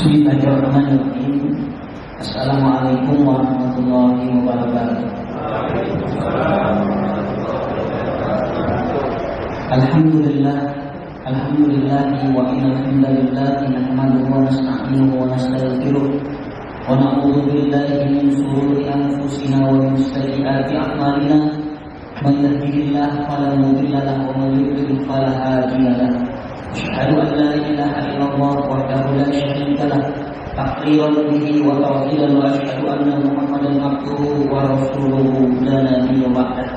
Bismillahirrahmanirrahim. Assalamualaikum warahmatullahi wabarakatuh. Alhamdulillah wa innal hamdalillah nahmaduhu wa nasta'inuhu wa nastaghfiruh wa na'udzu billahi min shururi anfusina wa min sayyiati a'malina. Man yahdihillahu fala mudilla lahu wa man yudlil fala hadiya lahu. Asyhadu an la ilaha illallah wahdahu la syarika lah taqriran bihi wa tawhidan wa asyhadu anna Muhammadan abduhu wa rasuluhu la nabiyya ba'dah.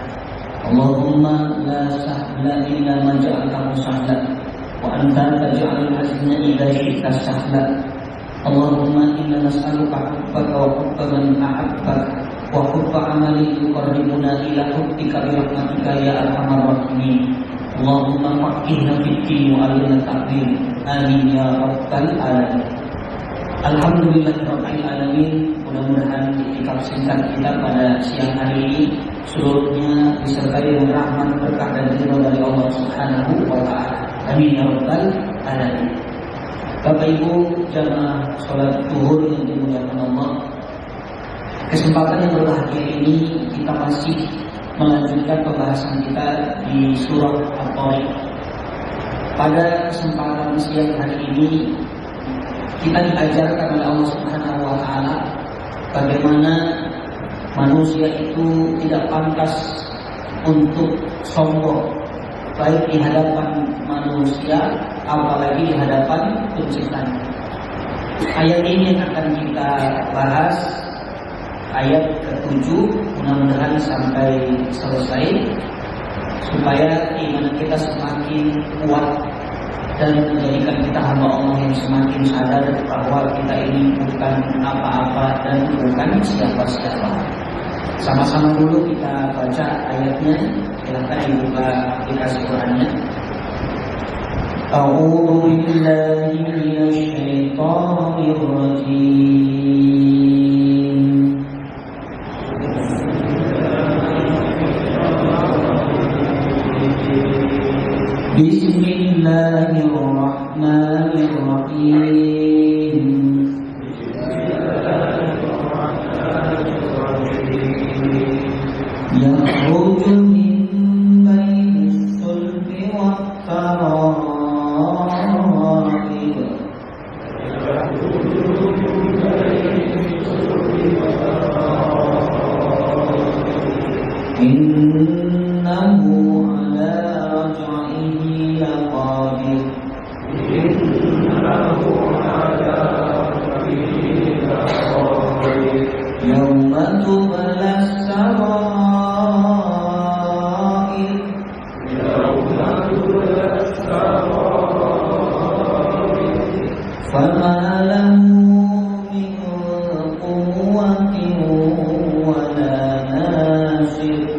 Allahumma la sahla illa ma ja'altahu sahlan wa anta taj'alul hazna idza syi'ta sahlan. Allahumma inna nas'aluka hubbaka wa hubba man ahabbaka wa hubba amalin yuqarribuna ila hubbika bi rahmatika ya arhamar rahimin. Allahumma faqihna fid-din wa 'allimna at-ta'wil. Amin ya rabbal alamin. Alhamdulillahirabbil alamin. Mudah-mudahan itikaf singkat kita pada siang hari ini seluruhnya disertai dengan rahmat, berkah dan ridha dari Allah Subhanahu wa taala. Amin ya rabbal alamin. Bapak Ibu jamaah salat zuhur yang dimuliakan Allah, kesempatan yang berbahagia ini kita masih melanjutkan pembahasan kita di surah At-Tariq. Pada kesempatan siang hari ini kita diajarkan oleh Allah Subhanahu wa taala bagaimana manusia itu tidak pantas untuk sombong, baik di hadapan manusia apalagi di hadapan penciptanya. Ayat ini yang akan kita bahas, ayat ke-7, mudah-mudahan sampai selesai supaya iman kita semakin kuat dan menjadikan kita hamba Allah yang semakin sadar bahwa kita ini bukan apa-apa dan bukan siapa-siapa. Sama-sama dulu kita baca ayatnya. Silakan dibuka aplikasi Qurannya. A'udzu billahi minasy syaithanir rajim. Bismillahirrahmanirrahim. Yakhruju min bainis sulbi wat-tara'ib. Innahu ala raj'ihi laqadir. Yawma tublas sarair. Fama lahu min quwwatin wa la nasir.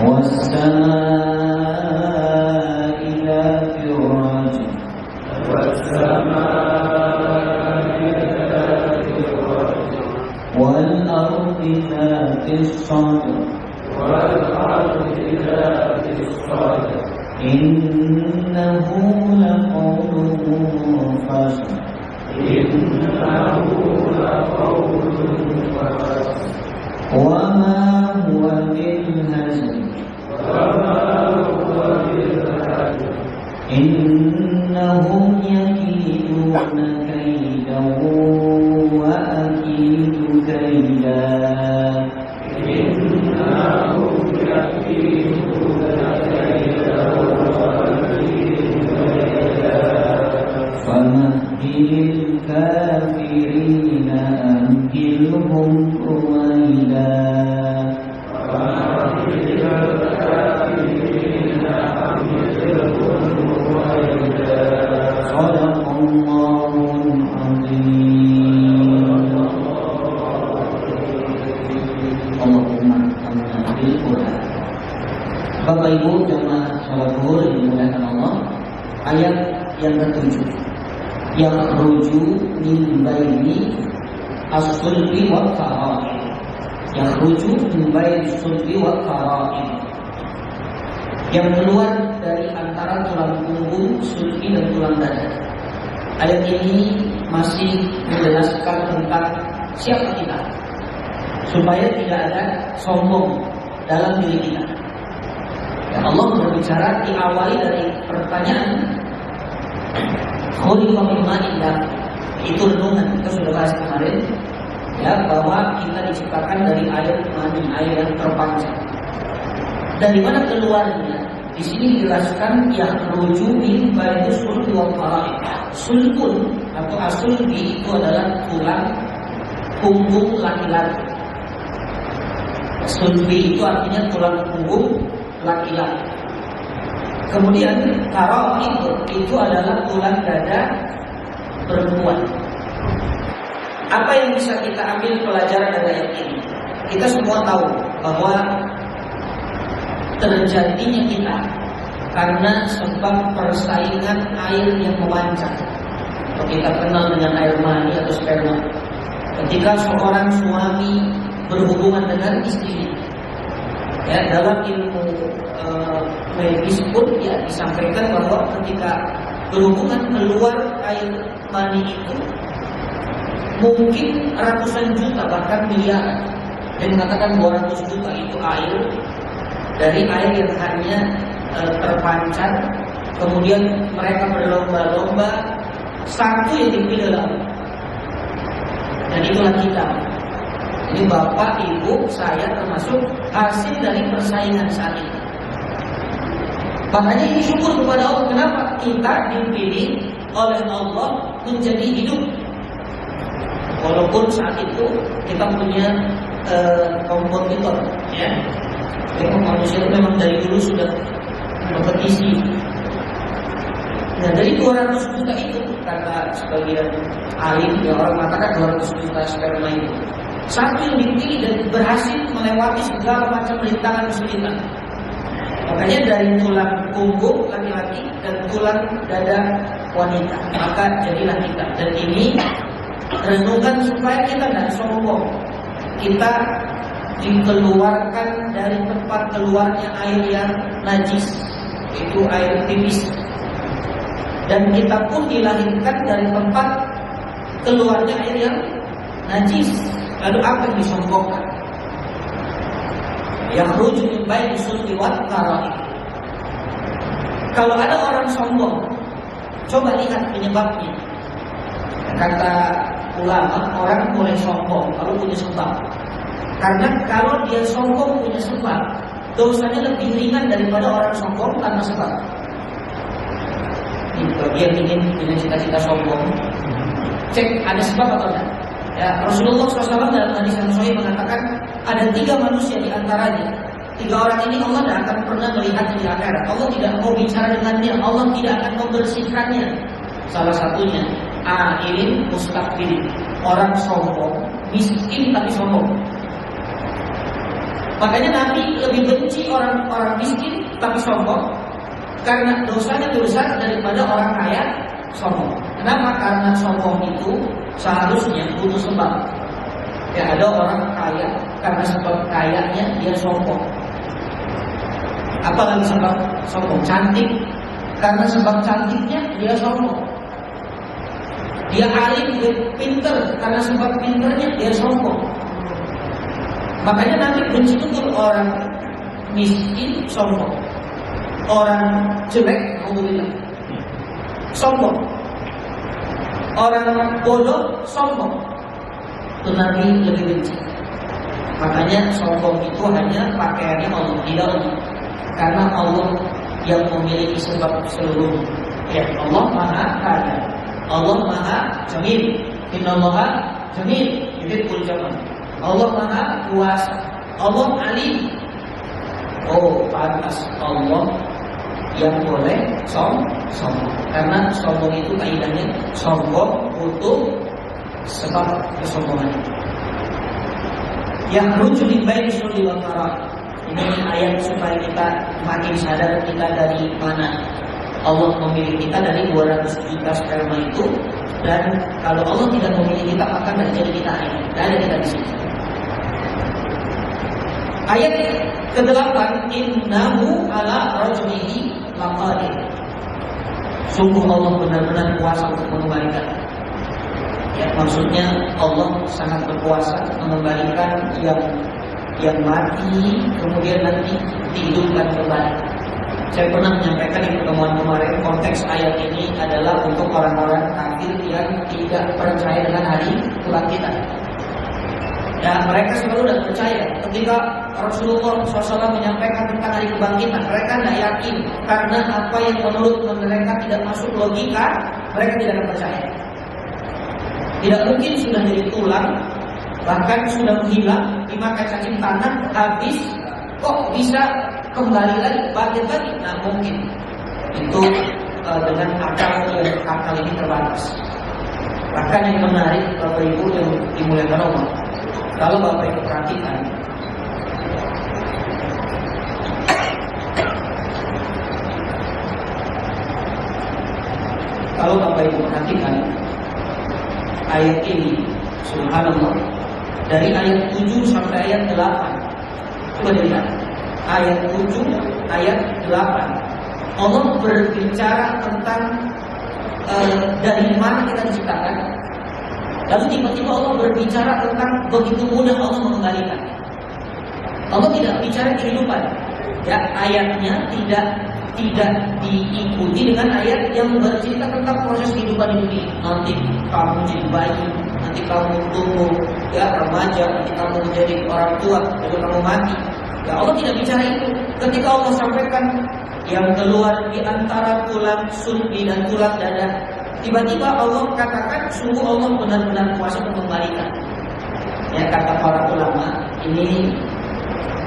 Was-samaa'i dhatir rajm. Wal-ardi dhatis sadr. Innahu laqawlun fasl. Wa ma huwa bil-hazl. Innahum yakiduna kaidan wa akidu kaidan. Famahhilil kafirina amhilhum ruwaida. Shadaqallahul azim. Allahumma amna bil Quran. Bapak Ibu jamaah salat zuhur yang dimuliakan Allah, ayat yang ke-7. Yakhruju min baini as-sulbi wa tara'ib. Yakhruju min baini as-sulbi wa tara'ib. yang keluar dari antara tulang punggung, sulbi dan tulang dada. Ayat ini masih menjelaskan tentang siapa kita, supaya tidak ada sombong dalam diri kita. Ya, Allah berbicara diawali dari pertanyaan khuliqa min ma'in dafiq. Itu renungan, kita sudah bahas kemarin ya, bahwa kita diciptakan dari air mani, air yang terpancar. Dari mana keluarnya? Di sini dijelaskan yang rujuk min bainu sulbi wal fara'id. Sulbun atau asulbi itu adalah tulang punggung laki-laki. Sulbi itu artinya tulang punggung laki-laki. Kemudian fara'id itu adalah tulang dada perempuan. Apa yang bisa kita ambil pelajaran dari ayat ini? Kita semua tahu bahwa terjadinya kita karena sebab persaingan air yang memancar. Kita kenal dengan air mani atau sperma. Ketika seorang suami berhubungan dengan istrinya, ya, dalam ilmu medis pun ya disampaikan bahwa ketika berhubungan keluar air mani itu mungkin ratusan juta bahkan miliaran, dan mengatakan 200 juta itu air dari air yang hanya terpancar. Kemudian mereka berlomba-lomba, satu yang dipilih dalam, dan itulah kita. Ini bapak, ibu, saya termasuk hasil dari persaingan saat ini. Makanya ini syukur kepada Allah. Kenapa? Kita dipilih oleh Allah menjadi hidup. Walaupun saat itu kita punya kompetitor, ya. Memang manusia itu memang dari dulu sudah kompetisi. Nah, dari 200 juta itu, kata sebagian alim yang orang mengatakan 200 juta sperma itu, satu yang dipilih dan berhasil melewati segala macam rintangan kesulitan. Makanya dari tulang punggung laki-laki dan tulang dada wanita, maka jadilah kita. Dan ini renungan supaya kita tidak sombong. Kita dikeluarkan dari tempat keluarnya air yang najis, itu air tipis. Dan kita pun dilahirkan dari tempat keluarnya air yang najis. Lalu apa yang disombongkan? Yang rujuk min baini sulbi wal fara'id. Kalau ada orang sombong, coba lihat penyebabnya. Kata ulama, orang boleh sombong kalau punya sebab. Karena kalau dia sombong punya sebab, dosanya lebih ringan daripada orang sombong tanpa sebab. Bagi yang ingin punya cita-cita sombong, cek ada sebab atau tidak. Ya, Rasulullah SAW dalam hadis yang sahih mengatakan ada 3 manusia di antaranya. 3 orang ini Allah tidak akan pernah melihat di akhirat. Allah tidak mau bicara dengannya. Allah tidak akan membersihkannya. Salah satunya ailin mustakbir, orang sombong, miskin tapi sombong. Makanya Nabi lebih benci orang miskin tapi sombong, karena dosanya lebih besar daripada orang kaya sombong. Kenapa? Karena sombong itu seharusnya butuh sebab. Ya, ada orang kaya karena sebab kayanya dia sombong. Apalagi sebab sombong? Cantik, karena sebab cantiknya dia sombong. Dia alim, dia pinter, karena sebab pinternya dia sombong. Makanya Nabi benci betul orang miskin sombong, orang jelek alhamdulillah sombong, orang bodoh sombong, itu Nabi lebih benci. Makanya sombong itu hanya pakaiannya Allah, tidak Allah. Karena Allah yang memiliki sebab seluruhnya. Ya, Allah Maha Kaya, Allah Maha Jamil, Innallaha Jamil, yuhibbul jamal. Allah Maha Kuasa, Allah Alim. Oh, pantas Allah yang boleh sombong. Karena sombong itu kaidahnya sombong butuh sebab kesombongan. Yang rujuk di baini sulbi wal fara'id. Ini ayat supaya kita makin sadar kita dari mana Allah memilih kita, dari 200 juta sperma itu. Dan kalau Allah tidak memilih kita, maka tidak jadi kita ini. Tidak ada kita di sini. Ayat Kedelapan, innahu ala rajmihi laqadir. Sungguh Allah benar-benar kuasa untuk mengembalikan. Ya, maksudnya Allah sangat berkuasa mengembalikan yang mati kemudian nanti dihidupkan kembali. Saya pernah menyampaikan di pertemuan kemarin, konteks ayat ini adalah untuk orang-orang kafir yang tidak percaya dengan hari kebangkitan. Ya, mereka selalu tidak percaya. Ketika Rasulullah SAW menyampaikan tentang hari kebangkitan, mereka tidak yakin karena apa yang menurut mereka tidak masuk logika, mereka tidak akan percaya. Tidak mungkin sudah jadi tulang, bahkan sudah menghilang, dimakan cacing tanah, habis, kok bisa kembali lagi, bangkit lagi? Nah mungkin itu dengan akal ini terbatas. Bahkan yang menarik Bapak Ibu yang dimuliakan Allah, kalau Bapak Ibu perhatikan, ayat ini, subhanallah, dari ayat 7 sampai ayat 8. Coba dilihat, ayat 7, ayat 8. Allah berbicara tentang dari mana kita diciptakan. Lalu tiba-tiba Allah berbicara tentang begitu mudah Allah mengembalikan. Allah tidak bicara kehidupan. Ya, ayatnya tidak diikuti dengan ayat yang bercerita tentang proses kehidupan ini. Nanti kamu jadi bayi, nanti kamu tumbuh, ya remaja, nanti kamu menjadi orang tua, lalu kamu mati. Ya, Allah tidak bicara itu. Ketika Allah sampaikan yang keluar di antara tulang sulbi dan tulang dada, tiba-tiba Allah katakan sungguh Allah benar-benar kuasa mengembalikan. Ya, kata para ulama, ini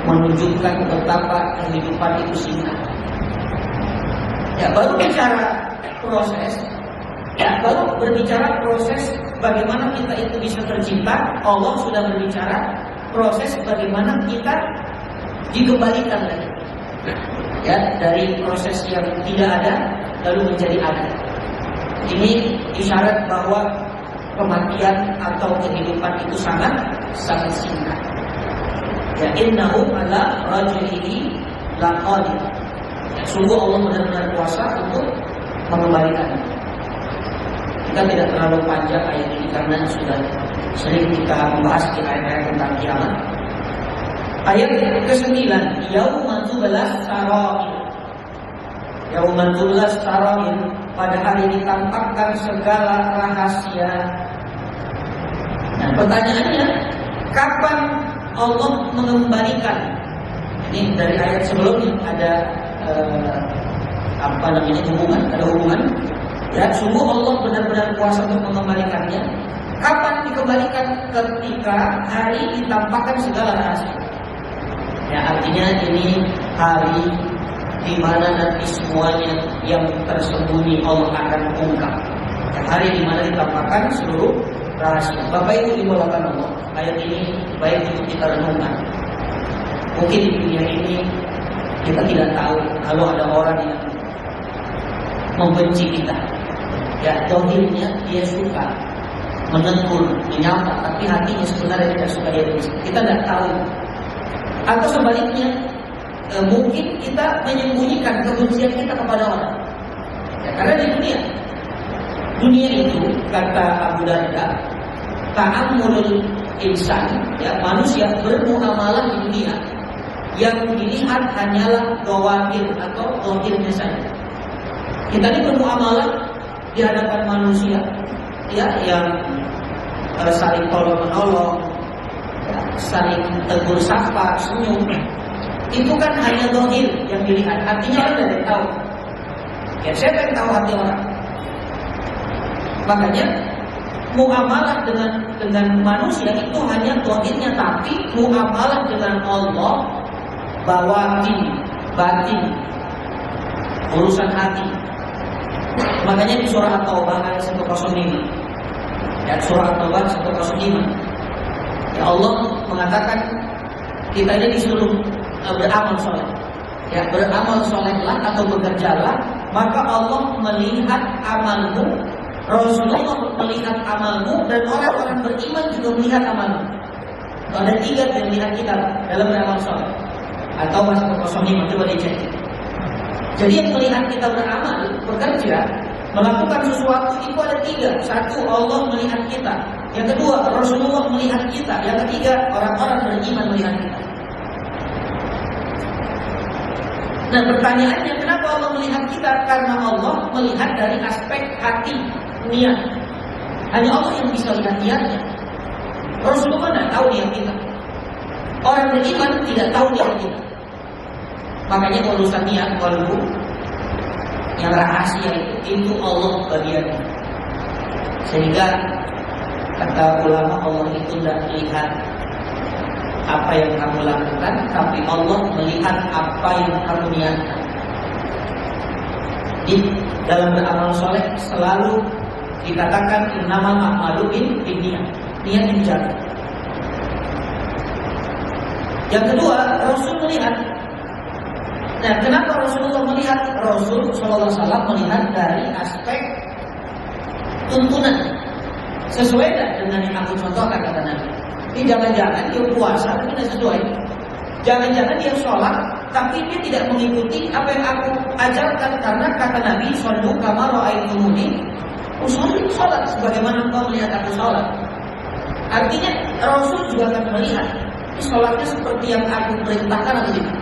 menunjukkan betapa kehidupan itu singkat. Ya, baru bicara proses, ya, baru berbicara proses bagaimana kita itu bisa tercipta. Allah sudah berbicara proses bagaimana kita dikembalikan lagi. Ya, dari proses yang tidak ada lalu menjadi ada. Ini isyarat bahwa kematian atau kehidupan itu sangat singkat. Ya, innahu ala rajlihi laqadir. Ya, sungguh Allah benar-benar kuasa untuk mengembalikan. Kita tidak terlalu panjang ayat ini karena sudah sering kita membahas di ayat-ayat tentang kiamat. Ayat ke-9, yauma tubelas sarair. Yauma tubelas sarair, pada hari ditampakkan segala rahasia. Nah, pertanyaannya, kapan Allah mengembalikan? Ini dari ayat sebelumnya ada hubungan. Ya, sungguh Allah benar-benar kuasa untuk mengembalikannya. Kapan dikembalikan? Ketika hari ditampakkan segala rahasia. Ya, artinya ini hari di mana nanti semuanya yang tersembunyi Allah akan ungkap. Ya, hari di mana ditampakkan seluruh rahasia. Bapak Ibu dimulakan Allah, ayat ini baik untuk kita renungkan. Mungkin di dunia ini kita tidak tahu kalau ada orang yang membenci kita. Ya, dohirnya dia suka menegur, menyapa, tapi hatinya sebenarnya tidak suka dia. Kita tidak tahu. Atau sebaliknya, mungkin kita menyembunyikan kebencian kita kepada orang. Ya, karena di dunia itu, kata Abu Darda, ta'ammulul insan, ya, manusia bermuamalah di dunia, yang dilihat hanyalah dhawahir atau dhahirnya saja. Kita ini bermuamalah di hadapan manusia, ya, yang saling tolong menolong, ya, saling tegur sapa, senyum. Itu kan hanya dhahir yang dilihat. Artinya orang tidak tahu. Ya, siapa yang tahu hati orang? Makanya muamalah dengan manusia itu hanya dhahirnya, tapi muamalah dengan Allah batin, urusan hati. Makanya di surah At-Taubah ayat 105, ya, surah At-Taubah 105, ya, Allah mengatakan kita ini disuruh beramal soleh. Ya, beramal solehlah atau bekerjalah, maka Allah melihat amalmu, Rasulullah melihat amalmu, dan orang-orang beriman juga melihat amalmu. Ada 3 yang melihat kita dalam beramal soleh. Atau masih 05, coba dicek. Jadi yang melihat kita beramal, bekerja, melakukan sesuatu itu ada 3. 1, Allah melihat kita. Yang kedua, Rasulullah melihat kita. Yang ketiga, orang-orang beriman melihat kita. Nah, pertanyaannya, kenapa Allah melihat kita? Karena Allah melihat dari aspek hati, niat. Hanya Allah yang bisa lihat niatnya. Rasulullah tidak tahu niat kita. Orang beriman tidak tahu niat kita. Makanya urusan niat kalbu yang rahasia itu Allah bagiannya. Sehingga kata ulama, Allah itu tidak lihat apa yang kamu lakukan, tapi Allah melihat apa yang kamu niatkan. Di dalam beramal soleh selalu dikatakan innamal a'malu binniyat. Niat yang dijaga. Yang kedua, Rasul melihat. Nah, kenapa Rasulullah melihat? Rasul SAW melihat dari aspek tuntunan. Sesuai dengan yang aku contohkan kata Nabi. Ini jangan-jangan dia puasa tapi tidak sesuai. Jangan-jangan dia sholat tapi dia tidak mengikuti apa yang aku ajarkan. Karena kata Nabi, shollu kama ra'aitumuni usolli, sholat sebagaimana engkau melihat aku sholat. Artinya Rasul juga akan melihat ini sholatnya seperti yang aku perintahkan atau tidak.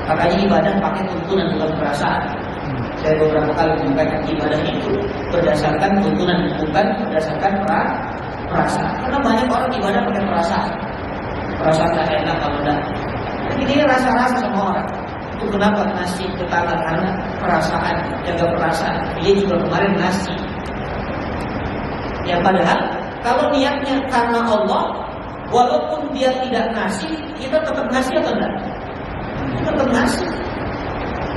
Makanya ibadah pakai tuntunan, bukan perasaan. Saya beberapa kali menyampaikan ibadah itu berdasarkan tuntunan, bukan berdasarkan perasaan. Karena banyak orang ibadah pakai perasaan. Perasaan tak enak kalau udah. Jadi dia rasa-rasa sama orang. Itu kenapa ngasih tetangga, karena perasaan, jaga perasaan. Dia juga kemarin ngasih. Ya padahal kalau niatnya karena Allah, walaupun dia tidak ngasih, kita tetap ngasih atau enggak? Tetap ngasih.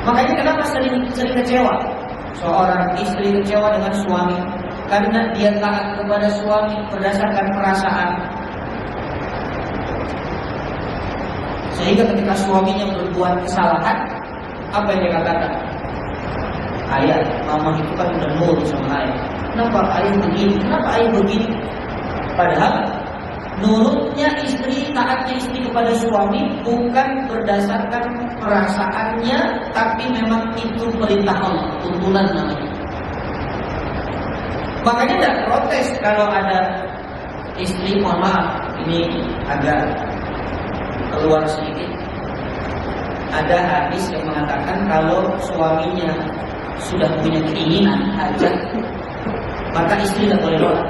Makanya kenapa sering kecewa? Seorang istri kecewa dengan suami karena dia taat kepada suami berdasarkan perasaan. Sehingga ketika suaminya berbuat kesalahan, apa yang dia katakan? Ayah, mama itu kan udah nurut sama ayah. Kenapa ayah begini? Kenapa ayah begini? Padahal nurutnya istri, taatnya istri kepada suami bukan berdasarkan perasaannya, tapi memang itu perintah Allah, tuntunan namanya. Makanya tidak protes kalau ada istri, mohon maaf, ini agak keluar sedikit. Ada hadis yang mengatakan kalau suaminya sudah punya keinginan, hajat, maka istri tidak boleh nolak.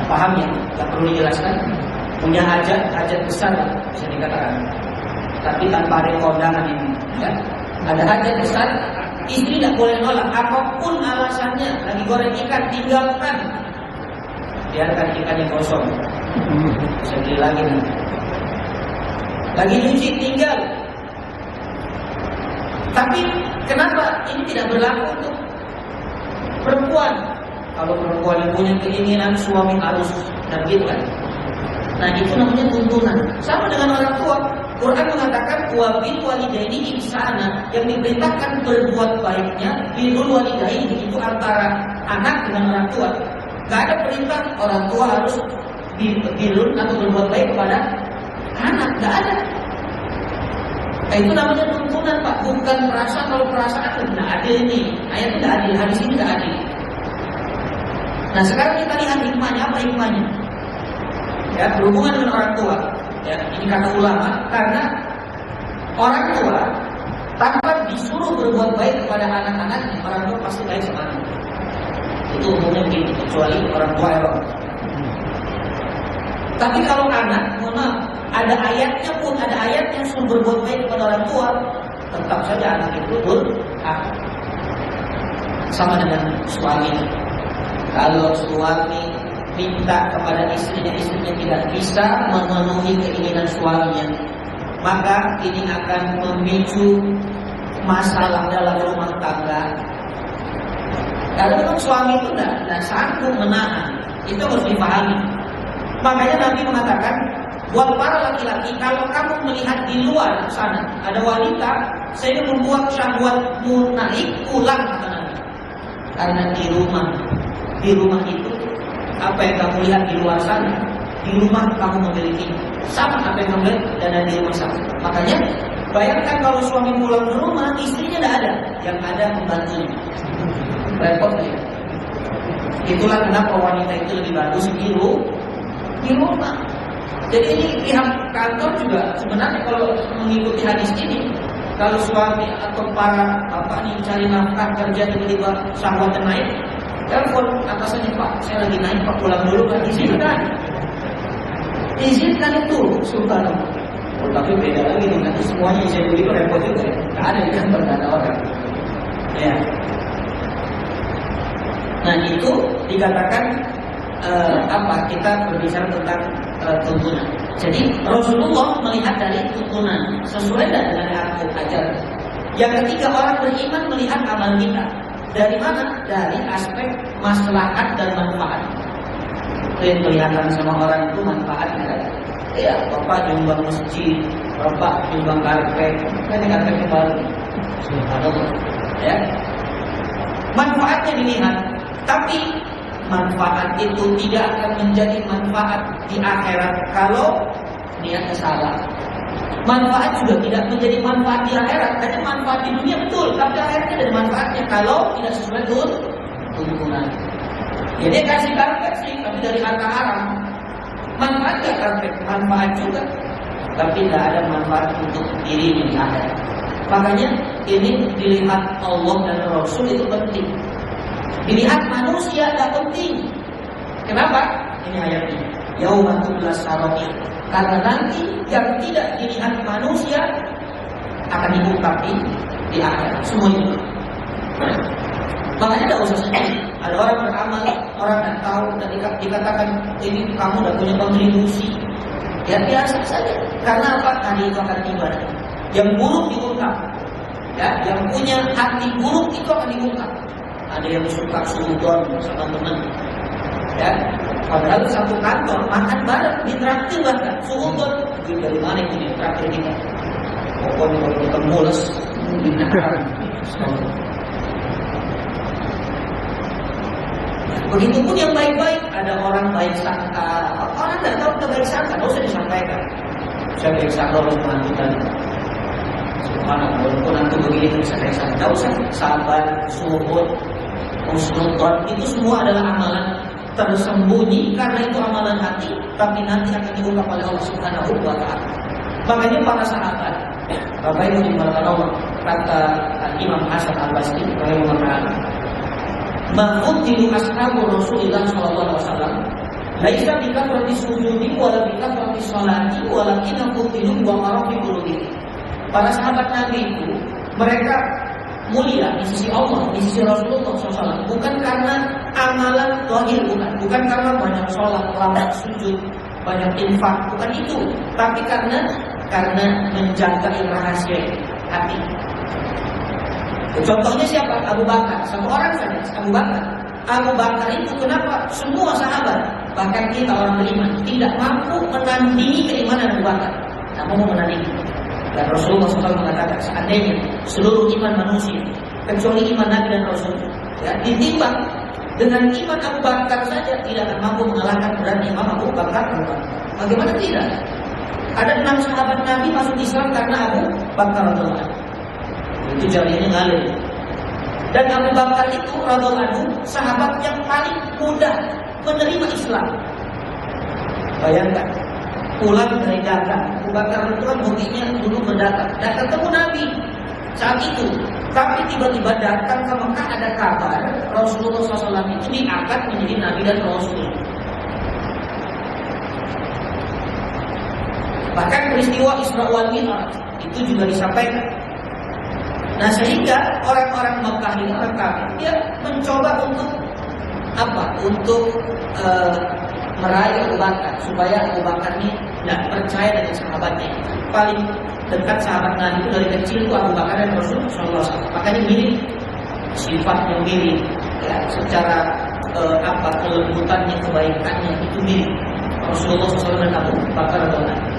Paham ya? Tidak perlu dijelaskan. Punya hajat besar bisa dikatakan. Tapi tanpa ada kondangan ini. Ya? Ada hajat besar, istri tidak boleh nolak. Apapun alasannya, lagi goreng ikan, tinggalkan. Biarkan ikannya kosong. Bisa beli lagi nanti. Lagi nyuci, tinggal. Tapi kenapa ini tidak berlaku untuk perempuan? Kalau perempuan yang punya keinginan, suami harus dan gitu kan. Nah itu namanya tuntunan. Sama dengan orang tua. Quran mengatakan wa bil walidaini ihsana, yang diperintahkan berbuat baiknya bil walidaini, itu antara anak dengan orang tua. Gak ada perintah orang tua harus bilun atau berbuat baik kepada anak, gak ada. Nah, itu namanya tuntunan Pak, bukan perasaan. Kalau perasaan tidak adil ini, ayat tidak adil, hadis ini tidak adil. Nah sekarang kita lihat hikmahnya, apa hikmahnya? Ya, berhubungan dengan orang tua. Ya, ini kata ulama, karena orang tua tanpa disuruh berbuat baik kepada anak-anaknya, orang tua pasti baik sama anak. Itu umumnya begitu, kecuali orang tua Eropa. Tapi kalau anak, mohon maaf, ada ayatnya pun, ada ayat yang suruh berbuat baik kepada orang tua, tetap saja anak itu berhak. Sama dengan suami. Kalau suami minta kepada istrinya tidak bisa memenuhi keinginan suaminya, maka ini akan memicu masalah dalam rumah tangga. Kalau suami itu tidak sanggup menahan, itu harus dipahami. Makanya Nabi mengatakan, buat para laki-laki, kalau kamu melihat di luar sana ada wanita, saya membuat syahwatmu naik, pulang, kata Nabi. Karena di rumah itu apa yang kamu lihat di luar sana, di rumah kamu memiliki sama apa yang kamu lihat dan ada di rumah sama. Makanya bayangkan kalau suami pulang ke rumah, istrinya tidak ada, yang ada pembantunya. Repot ya. Itulah kenapa wanita itu lebih bagus di rumah. Jadi ini pihak kantor juga sebenarnya kalau mengikuti hadis ini, kalau suami atau para bapak nih cari nafkah kerja tiba-tiba syahwatnya naik, telepon atasannya, Pak, saya lagi naik, Pak, pulang dulu, Pak, izinkan itu, subhanallah. Oh, tapi beda lagi nih, nanti semuanya izin begitu repot juga ya. Nggak ada di kantor, nggak ada orang. Ya. Nah itu dikatakan kita berbicara tentang tuntunan. Jadi Rasulullah melihat dari tuntunan sesuai dengan yang aku ajar. Yang ketiga, orang beriman melihat amal kita. Dari mana? Dari aspek maslahat dan manfaat. Itu yang kelihatan sama orang itu manfaatnya. Ya, bapak nyumbang masjid, bapak nyumbang karpet, kan karpetnya baru. Subhanallah. Ya. Manfaatnya dilihat, tapi manfaat itu tidak akan menjadi manfaat di akhirat kalau niatnya salah. Manfaat juga tidak menjadi manfaat di akhirat. Hanya manfaat di dunia betul, tapi akhiratnya ada manfaatnya kalau tidak sesuai tuntunan. Ya dia kasih karpet sih, tapi dari harta haram. Manfaatnya karpet, manfaat juga, tapi tidak ada manfaat untuk dirinya di akhirat. Makanya ini dilihat Allah dan Rasul itu penting. Dilihat manusia tidak penting. Kenapa? Ini ayatnya. Yauma tublas sarair. Karena nanti yang tidak dilihat manusia akan diungkap di akhirat semuanya. Makanya tidak usah sedih. Ada orang beramal, orang tidak tahu, dan dikatakan ini kamu tidak punya kontribusi. Ya biasa saja. Karena apa? Tadi itu akan tiba. Yang buruk diungkap. Ya, yang punya hati buruk itu akan diungkap. Ada yang suka suudon sama teman, ya. Padahal satu kantor makan bareng, ditraktir bahkan suudon. Dari mana ini traktir kita? Pokoknya kalau kita mules, begitupun yang baik-baik, ada orang baik sangka, orang tidak tahu kita baik sangka, tidak usah disampaikan. Saya baik sangka oleh melanjutkan. Subhanallah, walaupun nanti begini bisa baik sangka, tidak usah sabar, suhud, husnudon, itu semua adalah amalan tersembunyi karena itu amalan hati, tapi nanti akan diungkap oleh Allah Subhanahu wa Ta'ala. Makanya para sahabat, Bapak Ibu dimulakan Allah, kata Imam Hasan Al-Basri rahimahullah, "Ma'utilu ashabu Rasulillah sallallahu alaihi wasallam, laisa bikathrati sujudi wala bikathrati sholati walakin qutilu wa qarafi qulubihim." Para sahabat Nabi itu mereka mulia di sisi Allah, di sisi Rasulullah SAW, bukan karena amalan zahir, bukan karena banyak sholat, lama sujud, banyak infak, bukan itu, tapi karena menjaga rahasia hati. Contohnya siapa? Abu Bakar, satu orang saja, Abu Bakar. Abu Bakar itu kenapa? Semua sahabat, bahkan kita orang beriman, tidak mampu menandingi keimanan Abu Bakar, namun mau menandingi. Dan Rasulullah SAW mengatakan seandainya seluruh iman manusia kecuali iman Nabi dan Rasul ya, ditimbang dengan iman Abu Bakar saja tidak akan mampu mengalahkan beratnya Imam Abu Bakar. Bagaimana tidak? Ada 6 sahabat Nabi masuk Islam karena Abu Bakar radhiyallahu anhu. Itu jarinya ngalir. Dan Abu Bakar itu radhiyallahu anhu sahabat yang paling mudah menerima Islam. Bayangkan, pulang dari dagang, Abu Bakar itu kan hobinya dulu berdagang, dan ketemu Nabi saat itu. Tapi tiba-tiba datang ke Mekah ada kabar Rasulullah SAW itu diangkat menjadi Nabi dan Rasul. Bahkan peristiwa Isra wal Mi'raj itu juga disampaikan. Nah sehingga orang-orang Mekah ini, orang kafir, dia mencoba untuk apa? Untuk meraih Abu Bakar supaya Abu Bakar ini tidak percaya dengan sahabatnya. Paling dekat sahabat Nabi itu dari kecil itu Abu Bakar dan Rasulullah SAW. Makanya mirip, sifatnya mirip, ya, secara kelembutannya, kebaikannya itu mirip Rasulullah SAW dan Abu Bakar radhiyallahu anhu.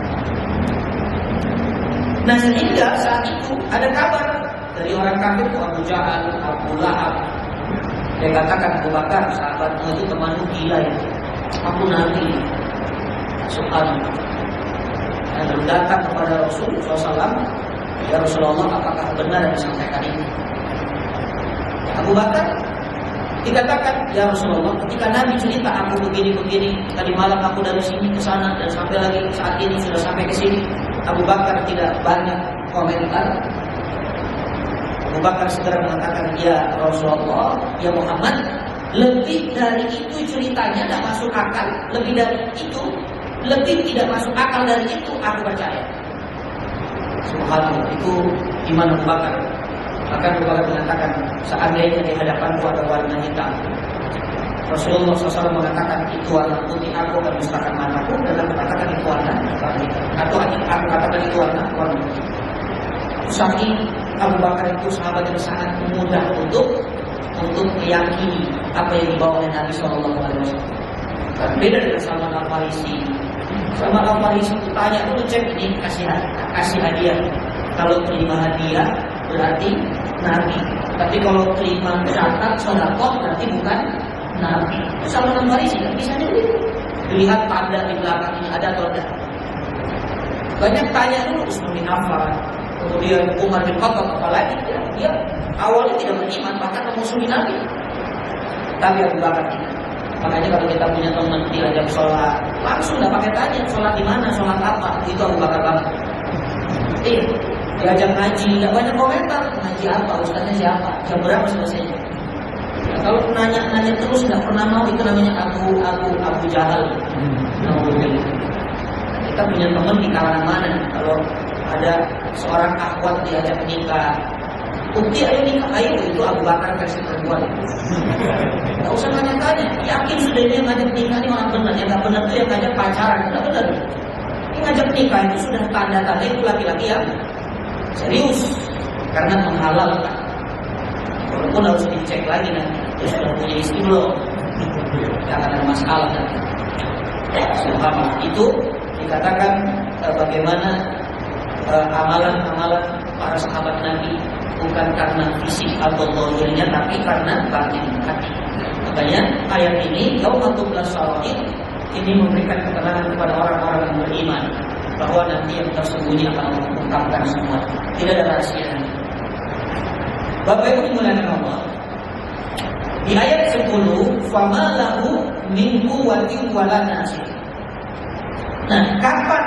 Nah sehingga saat itu ada kabar dari orang kafir itu Abu Jahal, Abu Lahab. Dia katakan Abu Bakar sahabatmu itu temanmu gila ya. Aku nanti Subhanallah. Dan datang kepada Rasulullah SAW, ya Rasulullah, apakah benar yang disampaikan ini? Abu Bakar dikatakan, ya Rasulullah, ketika Nabi cerita aku begini-begini, tadi malam aku dari sini ke sana dan sampai lagi saat ini sudah sampai ke sini. Abu Bakar tidak banyak komentar. Abu Bakar segera mengatakan, ya Rasulullah, ya Muhammad, lebih dari itu ceritanya tidak masuk akal. Lebih dari itu, lebih tidak masuk akal dari itu, aku percaya. Subhanallah, itu iman Abu Bakar. Maka Abu Bakar mengatakan, seandainya di hadapanku ada warna hitam, Rasulullah SAW mengatakan itu warna putih, aku akan dustakan mataku dan aku katakan itu warna hitam. Atau aku katakan itu warna putih. Saking Abu Bakar itu sahabat yang sangat mudah untuk meyakini apa yang dibawa oleh Nabi SAW. Beda dengan Salman Al-Farisi. Salman Al-Farisi itu tanya dulu, cek ini kasih hadiah. Kalau terima hadiah berarti Nabi. Tapi kalau terima zakat, sedekah berarti bukan Nabi. Salman Al-Farisi kan bisa jadi dilihat tanda di belakang ini ada atau tidak. Banyak tanya dulu Utsman bin Affan, kemudian Umar bin Khattab, apalagi dia awalnya tidak beriman, bahkan memusuhi Nabi. Tapi Abu Bakar tidak. Makanya kalau kita punya teman diajak sholat, langsung nggak pakai tanya sholat di mana, sholat apa, itu Abu Bakar banget. Iya, diajak ngaji, nggak banyak komentar, ngaji apa, ustaznya siapa, jam berapa selesainya. Nah, kalau nanya terus nggak pernah mau, itu namanya Abu Jahal. Kita punya teman di kalangan mana? Kalau ada seorang akhwat diajak nikah, bukti ayo nikah, ayo, itu Abu Bakar versi perempuan. Gak usah tanya-tanya, yakin sudah dia ngajak nikah ini orang benar. Yang gak benar itu yang ngajak pacaran, gak benar. Ini ngajak nikah itu sudah tanda-tanda itu laki-laki yang serius, karena menghalalkan. Walaupun harus dicek lagi nanti, dia sudah punya istri belum, gak akan ada masalah nanti. Subhanallah, itu dikatakan bagaimana amalan-amalan para sahabat Nabi bukan karena fisik atau zahirnya, tapi karena batin hati. Makanya ayat ini Yaumatul Sharaid ini memberikan keterangan kepada orang-orang yang beriman bahwa nanti yang tersembunyi akan mengungkapkan semua, tidak ada rahasia. Bapak Ibu dimuliakan Allah, di ayat 10, fama lahu min quwwatin wala nasir. Nah, kapan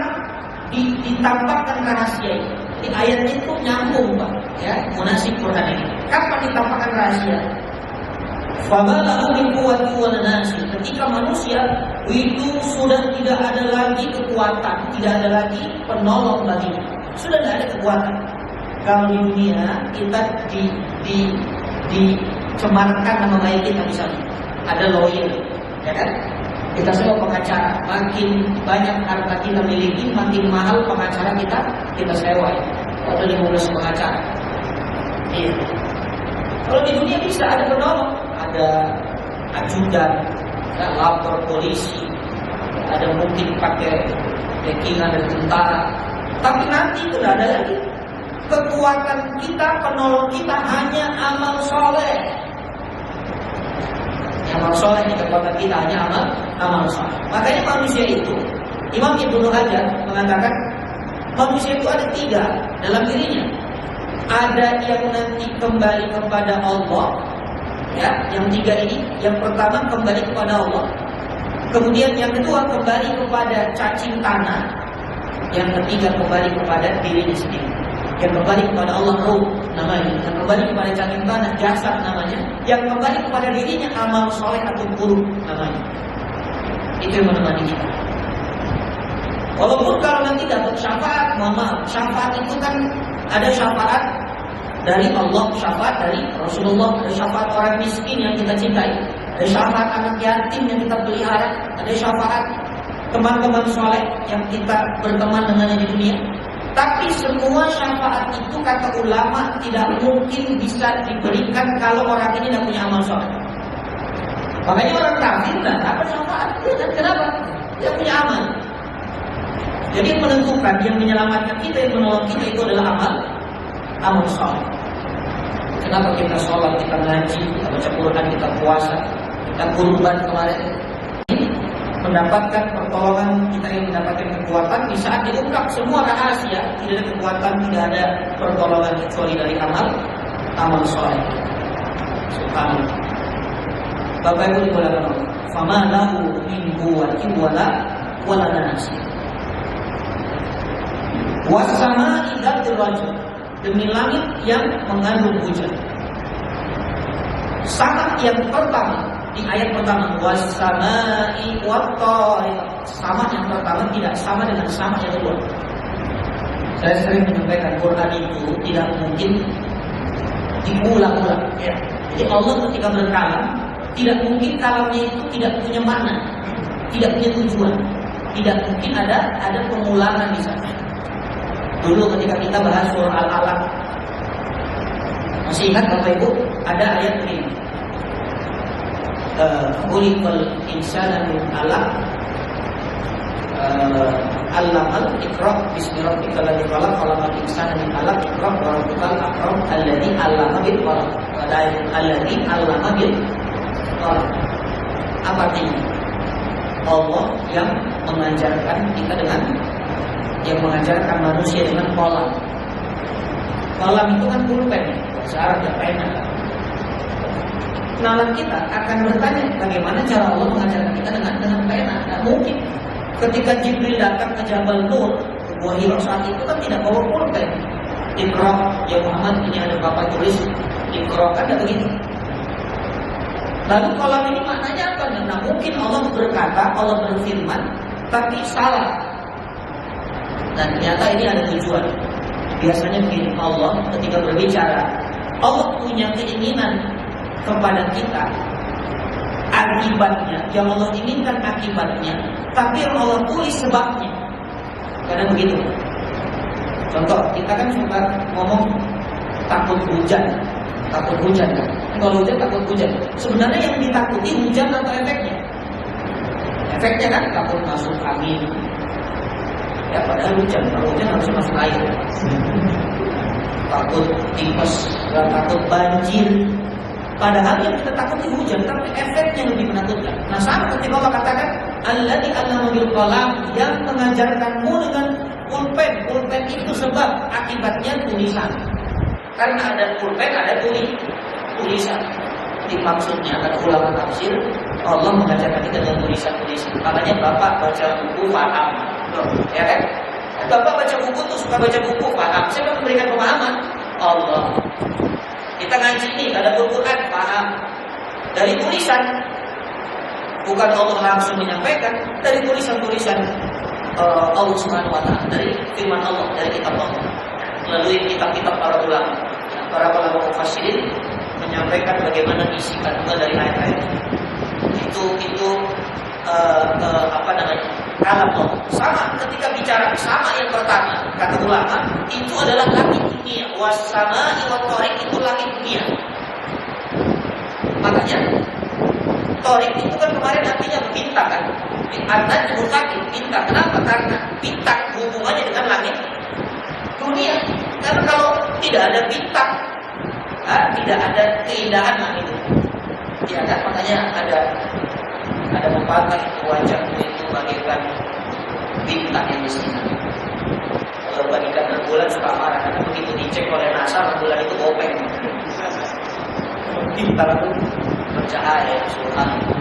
ditampakkan rahasia ini? Di ayat itu nyambung, Pak, ya, munasib Quran ini. Kapan ditampakkan rahasia? Fama lahu min quwwatin wala nasir. Ketika manusia itu sudah tidak ada lagi kekuatan, tidak ada lagi penolong baginya. Sudah tidak ada kekuatan. Kalau di dunia kita dicemarkan nama baik kita, misalnya ada lawyer, ya kan? Kita semua pengacara, makin banyak harta kita miliki, makin mahal pengacara kita sewa. Ada 15 pengacara. Iya. Kalau di dunia bisa ada penolong, ada ajudan, ada lapor polisi, ada mungkin pakai backingan dari tentara. Tapi nanti itu tidak ada lagi. Kekuatan kita, penolong kita hanya amal soleh. Amal soleh ini kekuatan kita hanya amal soleh. Makanya manusia itu, Imam Ibnu Hajar mengatakan manusia itu ada 3 dalam dirinya. Ada yang nanti kembali kepada Allah, ya, yang 3 ini. Yang pertama kembali kepada Allah. Kemudian yang kedua kembali kepada cacing tanah. Yang ketiga kembali kepada dirinya sendiri. Yang kembali kepada Allah ruh namanya, yang kembali kepada cacing tanah jasad namanya, yang kembali kepada dirinya amal soleh atau buruk namanya. Itu yang menemani kita. Walaupun kalau nanti dapat syafaat, maaf, syafaat itu kan ada syafaat dari Allah, syafaat dari Rasulullah, ada syafaat orang miskin yang kita cintai, ada syafaat anak yatim yang kita pelihara, ada syafaat teman-teman soleh yang kita berteman dengannya di dunia. Tapi semua syafaat itu kata ulama tidak mungkin bisa diberikan kalau orang ini tidak punya amal soleh. Makanya orang kafir tidak dapat syafaat. Kenapa? Dia punya amal. Jadi yang menentukan, yang menyelamatkan kita, yang menolong kita itu adalah amal soleh. Kenapa kita sholat, kita ngaji, kita baca Quran, kita puasa, kita kurban kemarin? mendapatkan pertolongan, kita ingin mendapatkan kekuatan di saat diungkap semua rahasia, tidak ada kekuatan, tidak ada pertolongan kecuali dari amal soleh. Subhanallah. Bapak Ibu dimulakan Allah. Fama lahu min quwwatin wala nasir. Was-sama'i dzatir rajul, demi langit yang mengandung hujan. Sama yang pertama di ayat pertama, was-sama'i wat-thariq. Sama yang pertama tidak sama dengan sama yang kedua. Saya sering menyampaikan Quran itu tidak mungkin diulang-ulang. Ya. Jadi Allah ketika berkalam, tidak mungkin kalamnya itu tidak punya makna, tidak punya tujuan, tidak mungkin ada pengulangan di sana. Dulu ketika kita bahas surah Al-Alaq, masih ingat Bapak Ibu ada ayat ini, khuliqal insana min 'alaq, allamal iqra bismi rabbikal ladzi khalaq, khalaqal insana min 'alaq, iqra wa rabbukal akram alladzi 'allama bil qalam. Ada ayat alladzi 'allama bil qalam. Apa artinya? Allah yang mengajarkan kita yang mengajarkan manusia dengan qalam. Qalam itu kan pulpen, bahasa Arab ya, pena. Kenalan kita akan bertanya bagaimana cara Allah mengajarkan kita dengan pena. Tidak mungkin. Ketika Jibril datang ke Jabal Nur, ke Gua Hira saat itu kan tidak bawa pulpen. Iqra ya Muhammad, ini ada bapak tulis. Iqra kan tidak begitu. Lalu qalam ini maknanya apa? Nah, mungkin Allah berkata, Allah berfirman, tapi salah. Dan ternyata ini ada tujuan. Biasanya begini, Allah ketika berbicara, Allah punya keinginan kepada kita, akibatnya, yang Allah inginkan akibatnya, tapi yang Allah tulis sebabnya. Karena begitu. Contoh, kita kan suka ngomong takut hujan kan? Kalau hujan takut hujan. Sebenarnya yang ditakuti hujan atau efeknya? Efeknya kan takut masuk angin. Ya padahal hujan, kalau hujan harusnya masuk air. Takut tipes, takut banjir. Padahal yang kita takuti hujan, tapi efeknya lebih menakutkan. Nah sama ketika Allah katakan alladzi 'allama bil qalam, yang mengajarkanmu dengan pulpen. Pulpen itu sebab, akibatnya tulisan. Karena ada pulpen, ada tulisan. Di maksudnya ada ulama tafsir, Allah mengajarkan kita dengan tulisan-tulisan. Makanya Bapak baca buku paham, ya kan? Bapak baca buku tuh suka baca buku paham. Siapa memberikan pemahaman? Allah. Kita ngaji nih, ada Al-Quran paham dari tulisan, bukan Allah langsung menyampaikan, dari tulisan-tulisan Allah Subhanahu Wa Taala, dari firman Allah, dari kitab Allah, melalui kitab-kitab para ulama, para mufassirin menyampaikan bagaimana isi kandungan dari ayat-ayat itu kalam Allah. Sama ketika bicara sama yang pertama, kata ulama, itu adalah langit dunia. Was-sama'i wat-thariq, itu langit dunia. Makanya thariq itu kan kemarin artinya bintang kan. Bintang mutaqin, bintang. Kenapa? Karena bintang hubungannya dengan langit dunia. Karena kalau tidak ada bintang, tidak ada keindahan langit itu. Ya kan, makanya ada pepatah itu, wajahmu itu bagaikan bintang yang di sini. Kalau bagikan rembulan suka marah, karena begitu dicek oleh NASA, rembulan itu bopeng. Bintang itu bercahaya, subhanallah.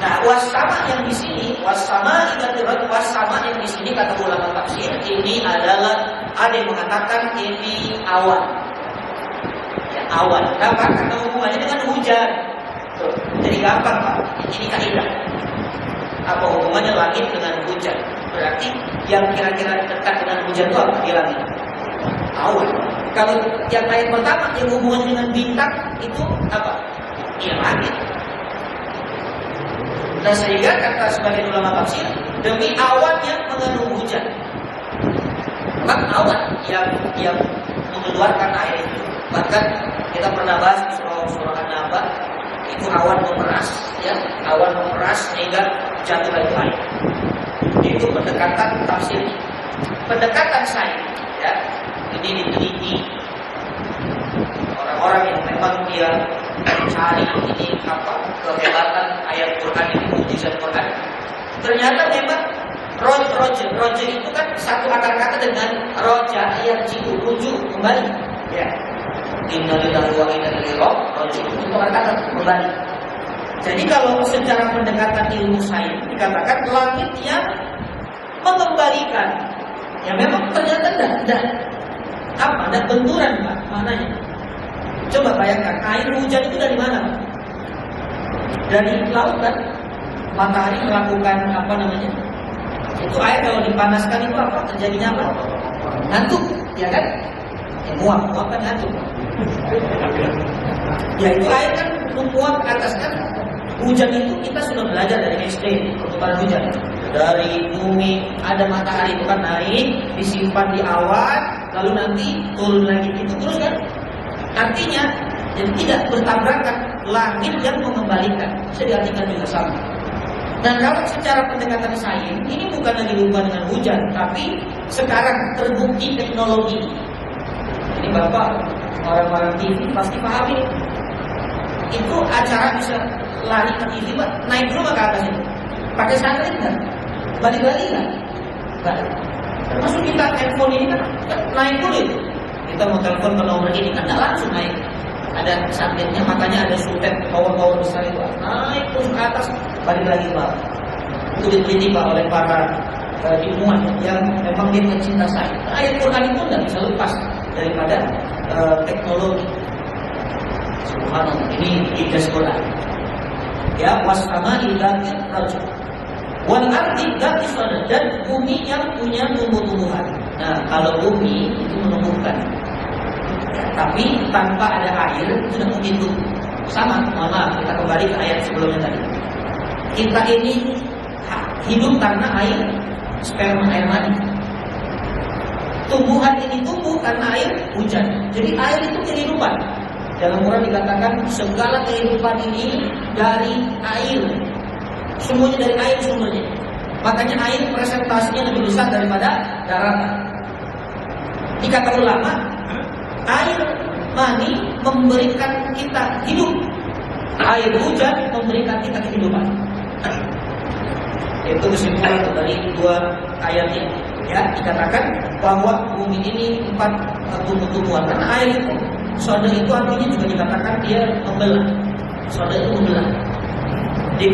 Nah, was-sama yang di sini, was-sama yang di sini kata ulama tafsir, ini adalah, ada yang mengatakan ini awan. Ya, awan. Kenapa? Karena hubungannya dengan hujan. Tuh, jadi gampang Pak. Ini kaidah. Apa hubungannya langit dengan hujan? Berarti yang kira-kira dekat dengan hujan itu apa di langit? Awan. Kalau yang ayat pertama yang hubungannya dengan bintang itu apa? Ya langit. Nah sehingga kata sebagian ulama tafsir, demi awan yang mengandung hujan. Maka awan yang mengeluarkan air itu. Bahkan kita pernah bahas di surah An-Naba, itu awan memeras, ya, awan memeras sehingga jatuh itu air. Itu pendekatan tafsir. Pendekatan sains, ya, ini diteliti. orang yang memang dia mencari ini apa kehebatan ayat Quran ini, mukjizat Quran. Ternyata memang roja itu kan satu akar kata dengan roja yang rujuk kembali. Ya. Innalillahi wa inna ilaihi raji'un itu akar kata kembali. Jadi kalau secara pendekatan ilmu sains dikatakan langit yang mengembalikan. Ya memang ternyata tidak apa, ada benturan Pak, maknanya. Coba bayangkan, air hujan itu dari mana? Dari laut kan? Matahari melakukan apa namanya? Itu air kalau dipanaskan itu apa? Terjadinya apa? Ngantuk, ya kan? Ya, muak kan ngantuk. Ya itu air kan menguap ke atas kan? Hujan itu kita sudah belajar dari SD, pertukaran hujan. Dari bumi ada matahari itu kan naik, disimpan di awan, lalu nanti turun lagi itu terus kan? Artinya jadi tidak bertabrakan, langit yang mengembalikan. Bisa diartikan juga sama. Dan kalau secara pendekatan sains ini bukan lagi berhubungan dengan hujan, tapi sekarang terbukti teknologi. Jadi Bapak orang-orang TV pasti pahami. Itu acara bisa lari ke TV, naik dulu ke atas itu. Pakai satelit kan? Balik-balik kan? Balik. Termasuk kita handphone ini kan naik dulu itu. Kita mau telepon ke nomor ini kan nggak langsung naik. Ada satelitnya, makanya ada sutet power besar itu naik terus ke atas, balik lagi Pak. Itu diteliti Pak oleh para ilmuwan yang memang dia pencinta sains. Ayat Quran itu nggak bisa lepas daripada teknologi. Subhanallah, ini ijaz Quran. Ya, wasama ilatil rajul. Wal ardi dzati sadad, dan bumi yang punya tumbuh-tumbuhan. Nah, kalau bumi itu menumbuhkan, tapi tanpa ada air itu tidak mungkin tumbuh. Sama, maaf, kita kembali ke ayat sebelumnya tadi. Kita ini hidup karena air, sperma, air mani. Tumbuhan ini tumbuh karena air hujan. Jadi air itu kehidupan. Dalam Quran dikatakan segala kehidupan ini dari air. Semuanya dari air sumbernya. Makanya air presentasinya lebih besar daripada daratan. Dikata ulama, air mani memberikan kita hidup. Air hujan memberikan kita kehidupan. Itu kesimpulan dari dua ayat ini. Ya, dikatakan bahwa bumi ini 4 tumbuh-tumbuhan karena air itu. Soda itu artinya juga dikatakan dia membelah. Soda itu membelah. Jadi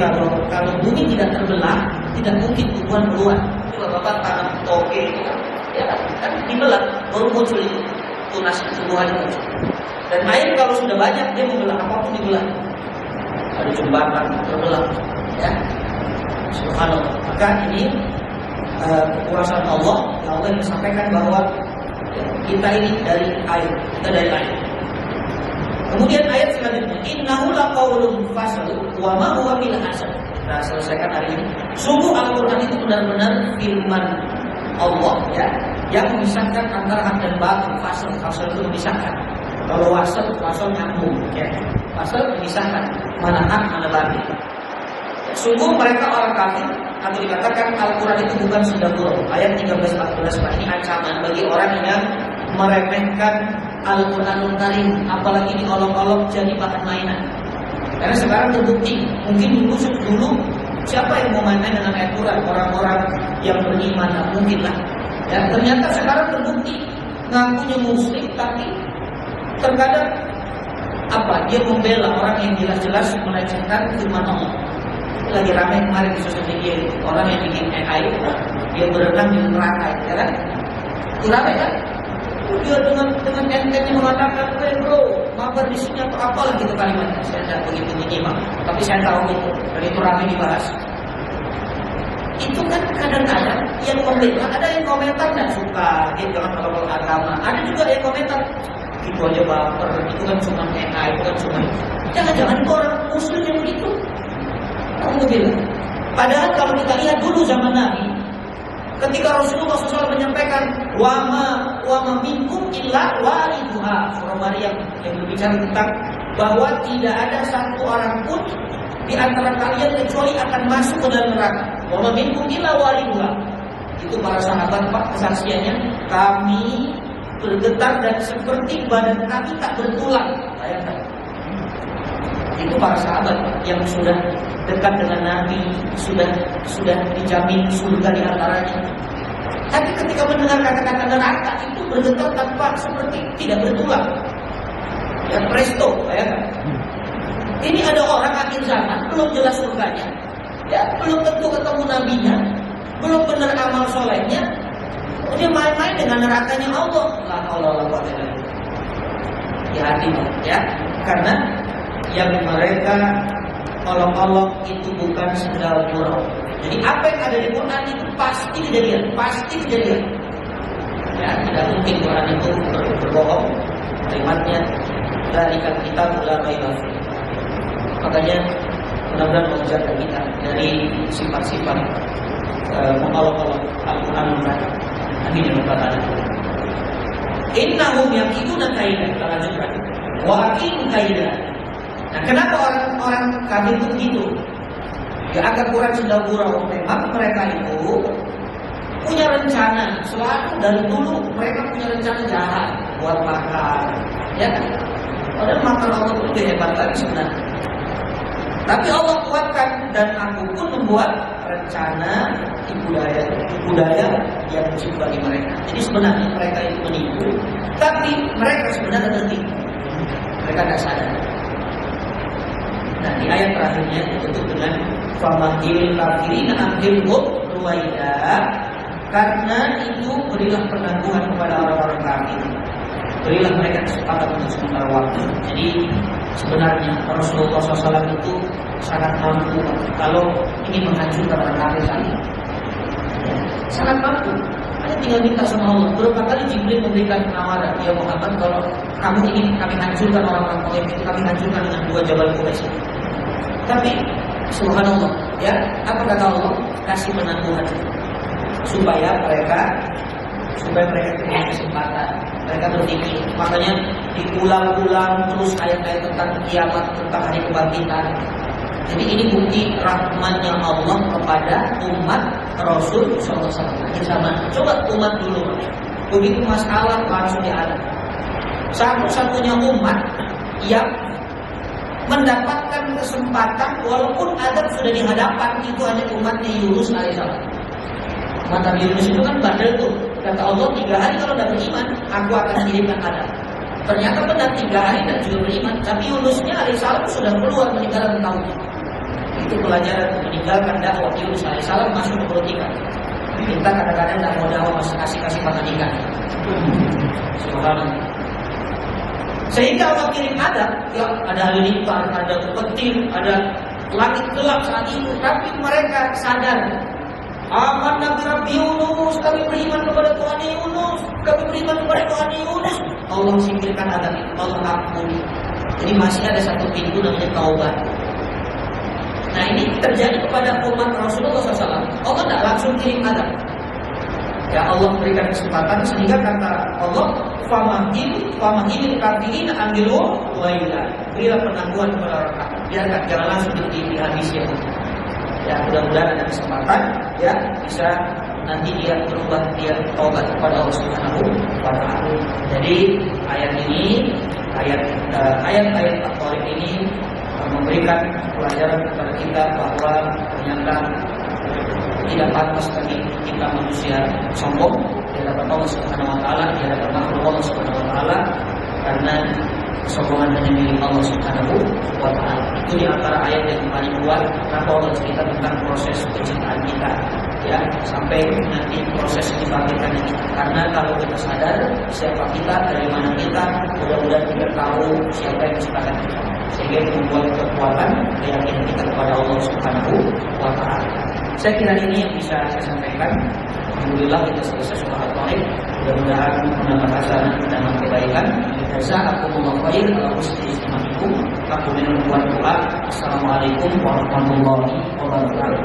kalau bumi tidak terbelah, tidak mungkin tumbuhan keluar. Coba Bapak tanam toge itu kan dibelah, baru muncul itu tunas tumbuhan itu. Dan air kalau sudah banyak dia membelah, apapun dibelah. Ada jembatan terbelah, ya. Subhanallah. Maka ini kekuasaan Allah. Allah yang sampaikan bahwa kita ini dari air, kita dari air. Kemudian ayat selanjutnya, innahu laqaulun fasl wa ma huwa bil hasad. Nah, selesaikan hari ini. Sungguh Al-Qur'an itu benar-benar firman Allah, ya, yang memisahkan antara hak dan batil. Fasl itu memisahkan. Kalau wasl nyambung, ya. Fasl memisahkan mana hak mana batil. Sungguh mereka orang kafir, atau dikatakan Al-Quran itu bukan sendaguro. Ayat 13-14 ini ancaman bagi orang yang meremehkan Al-Quranul Karim, apalagi diolok-olok jadi bahan mainan. Karena sekarang terbukti, mungkin dulu siapa yang mau main dengan ayat Quran? Orang-orang yang beriman, mungkin lah. Ya, ternyata sekarang terbukti ngakunya muslim, tapi terkadang dia membela orang yang jelas-jelas melecehkan firman Allah. Lagi ramai kemarin di sosial media orang yang bikin AI, dia berenang di neraka, ya kan? Itu ramai kan? Dia dengan entengnya mengatakan, bro, mabar di sini apa lagi itu kalimatnya? Saya tidak begitu menyimak, tapi saya tahu itu, dan itu ramai dibahas. Itu kan kadang-kadang yang membela, ada yang komentar dan suka, dia jangan kalau agama. Ada juga yang komentar, itu aja baper, itu kan cuma AI, itu kan cuma. Jangan-jangan itu orang muslim yang begitu. Padahal kalau kita lihat dulu zaman Nabi, ketika Rasulullah SAW menyampaikan wama minkum illa waliduha, surah Maryam yang berbicara tentang bahwa tidak ada satu orang pun di antara kalian kecuali akan masuk ke dalam neraka. Wama minkum illa waliduha. Itu para sahabat Pak kesaksiannya, kami bergetar dan seperti badan kami tak bertulang. Bayangkan. Itu para sahabat yang sudah dekat dengan Nabi, sudah dijamin surga di antaranya. Tapi ketika mendengar kata-kata neraka itu bergetar tanpa seperti tidak bertulang. Ya presto, bayangkan. Ini ada orang akhir zaman, belum jelas surganya, ya belum tentu ketemu nabinya, belum benar amal solehnya, dia main-main dengan nerakanya Allah. La haula wala quwwata illa billah. Hati-hati ya, karena yang mereka olok-olok itu bukan sendal gurau. Jadi apa yang ada di Quran itu pasti kejadian. Ya, tidak mungkin Quran itu berbohong. Kalimatnya dari kita mulai raiba. Makanya mudah-mudahan mengajarkan kita dari sifat-sifat mengolok-olok Al-Quran mereka. Amin ya rabbal alamin. Innahum yakiduna kaidan, lanjutkan. Wa aqimu kaidan. Nah, kenapa orang-orang kafir itu begitu? Ya agak kurang sendal gurau. Memang mereka itu punya rencana. Selalu dari dulu mereka punya rencana jahat buat makar. Ya kan? Padahal makar Allah itu lebih hebat lagi sebenarnya. Tapi Allah kuatkan dan aku pun membuat rencana budaya yang unik bagi mereka. Jadi sebenarnya mereka itu menipu, tapi mereka sebenarnya tertipu. Mereka tidak sadar. Nah di ayat terakhirnya ditutup dengan famahil kafirin amhilhum ruwaida, karena itu berilah penangguhan kepada orang-orang kafir. Berilah mereka kesempatan untuk sementara waktu. Jadi sebenarnya Rasulullah SAW itu sangat mampu kalau ingin menghancurkan orang kafir tadi. Ya, sangat mampu. Hanya tinggal minta sama Allah. Berapa kali Jibril memberikan penawaran, ya Muhammad, kalau kamu ingin kami hancurkan orang-orang Quraisy itu, kami hancurkan dengan 2 Jabal Quraisy. Tapi subhanallah, ya apa kata Allah? Kasih penangguhan supaya mereka punya kesempatan. Mereka berpikir, makanya diulang-ulang terus ayat-ayat tentang kiamat, tentang hari kebangkitan. Jadi ini bukti rahmatnya Allah kepada umat Rasul SAW. Akhir zaman. Coba umat dulu, begitu masalah langsung diadab. Satu-satunya umat yang mendapatkan kesempatan walaupun adab sudah di hadapan, itu hanya umatnya Yunus alaihissalam. Umat Nabi Yunus itu kan bandel tuh. Kata Allah 3 hari kalau tidak beriman, aku akan kirimkan adab. Ternyata benar 3 hari dan juga beriman. Tapi Yunusnya alaihissalam sudah keluar meninggalkan kaumnya. Itu pelajaran meninggalkan dakwah Yunus alaihissalam masuk ke perut ikan. Kita kadang-kadang tidak mau dakwah masih kasih makan ikan. Subhanallah. Sehingga Allah kirim adab, ya ada halilintar, ada petir, ada langit gelap saat itu. Tapi mereka sadar. Aman Nabi Rabbi Yunus, kami beriman kepada Tuhan Yunus, kami beriman kepada Tuhan Yunus. Allah singkirkan adab itu, Allah ampuni. Jadi masih ada satu pintu namanya taubat. Nah ini terjadi kepada umat Rasulullah SAW. Allah tidak langsung kirim adab. Ya Allah berikan kesempatan sehingga kata Allah, famahil kafirin amhilu waila. Berilah penangguhan kepada orang kafir. Biarkan jangan langsung dihabisi. Ya mudah-mudahan ada kesempatan ya bisa nanti dia berubah, dia taubat kepada Allah Subhanahu wa taala. Jadi ayat-ayat At-Tariq ini memberikan pelajaran kepada kita bahwa ternyata tidak pantas bagi kita manusia sombong di hadapan Allah Subhanahu wa taala, di hadapan makhluk Allah Subhanahu wa taala, karena kesombongan hanya milik Allah Subhanahu wa taala. Itu di antara ayat yang paling kuat. Kenapa Allah cerita tentang proses penciptaan kita, ya, sampai nanti proses dibangkitkan kita. Karena kalau kita sadar siapa kita, dari mana kita, mudah-mudahan kita tahu siapa yang menciptakan kita, sehingga membuat kekuatan keyakinan kita kepada Allah Subhanahu wa taala. Saya kira ini yang bisa saya sampaikan. Alhamdulillah kita selesai surah At-Tariq. Mudah-mudahan menambah hasanah dan kebaikan. Jazakumullah khair ala husni istima'ikum. Aku minal doa. Assalamualaikum warahmatullahi wabarakatuh.